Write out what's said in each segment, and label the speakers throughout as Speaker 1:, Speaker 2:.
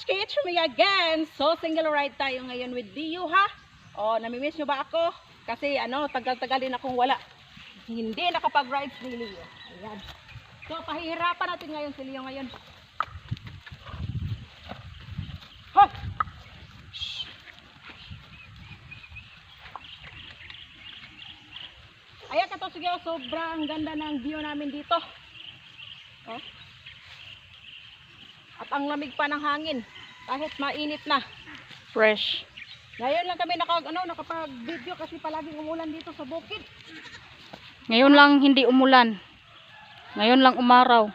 Speaker 1: Katochki, it's me again. So, single ride tayo ngayon with Dio, ha? O, namimiss nyo ba ako? Kasi, tagal-tagal din akong wala. Hindi nakapag-ride si Leo. Ayan. So, pahihirapan natin ngayon si Leo ngayon. Hoy! Shhh! Ayan, Katochki, sobrang ganda ng view namin dito. Oh. At ang lamig pa ng hangin. Kahit mainit na.
Speaker 2: Fresh.
Speaker 1: Ngayon lang kami nakapag-video kasi palaging umulan dito sa bukid.
Speaker 2: Ngayon lang hindi umulan. Ngayon lang umaraw.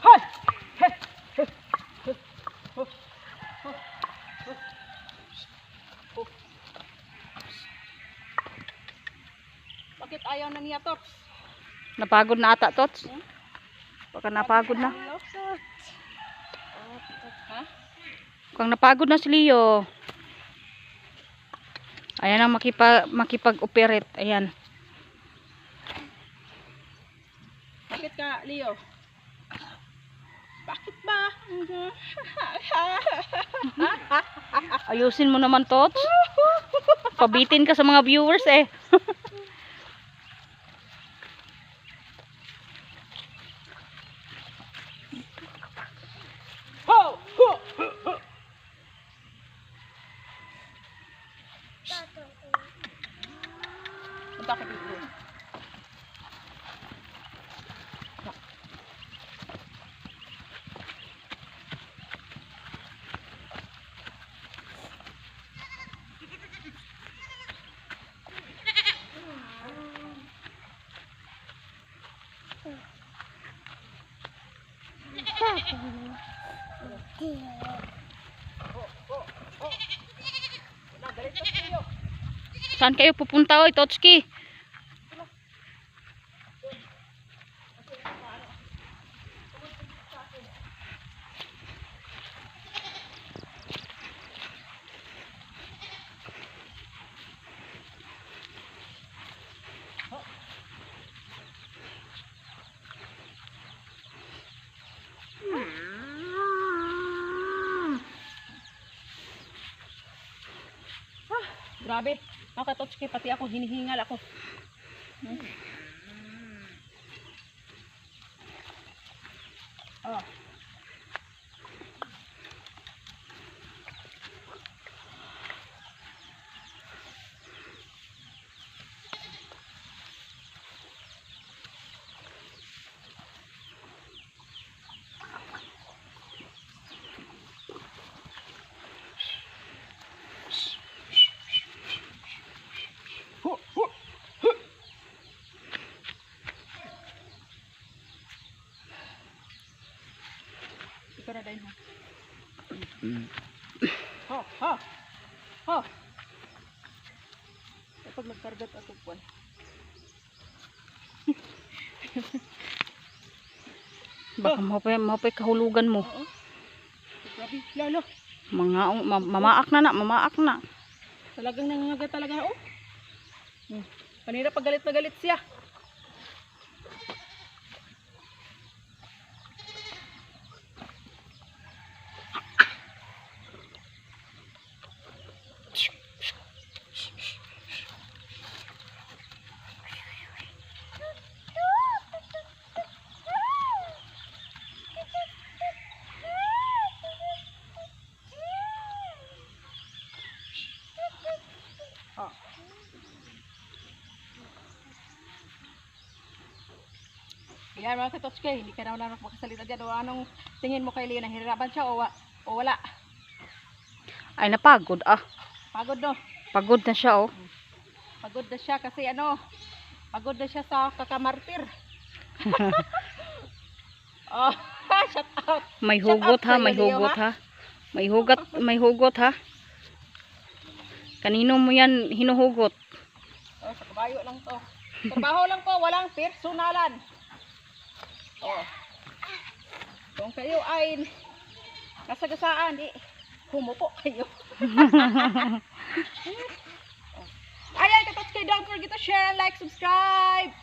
Speaker 1: Hoy! Bakit ayaw na niya, Tots?
Speaker 2: Napagod na ata, Tots. Baka napagod na.
Speaker 1: Ha?
Speaker 2: Kung napagod na si Leo. Ayan ang makipag-operate. Ayan.
Speaker 1: Bakit ka, Leo? Bakit ba?
Speaker 2: Ayusin mo naman, Tots. Pabitin ka sa mga viewers eh.
Speaker 1: Punta ka dito.
Speaker 2: Saan kayo pupunta, oy, Totski?
Speaker 1: Grabe. Nakatotski, pati ako, hinihingal ako. Oh. Para din ha. Ha. Kapag nagkargat ako po.
Speaker 2: Baka mapay kahulugan mo.
Speaker 1: Oo. Grabe, lalo.
Speaker 2: Mamaak na.
Speaker 1: Talagang nangangagat talaga, oh. Kanina pag galit na galit siya. Oh. Yan mga Katochki, hindi ka na makasalita dyan. O anong tingin mo kay Leo? Nahihirapan siya o wala?
Speaker 2: Ay, napagod ah.
Speaker 1: Pagod no?
Speaker 2: Pagod na siya oh.
Speaker 1: Pagod na siya kasi pagod na siya sa kakamartir. Oh, shout out.
Speaker 2: May
Speaker 1: Shout
Speaker 2: hugot
Speaker 1: out
Speaker 2: ha,
Speaker 1: sa'yo,
Speaker 2: may
Speaker 1: Leo,
Speaker 2: hugot ha. May hugot ha. Kanino mo yan hinuhugot?
Speaker 1: Oh, sa kabayo lang to. Trabaho lang po, walang personalan. Oh. Kung kayo ay nasagasaan, humupo kayo. Ayan, Katochki, don't forget to share, like, subscribe.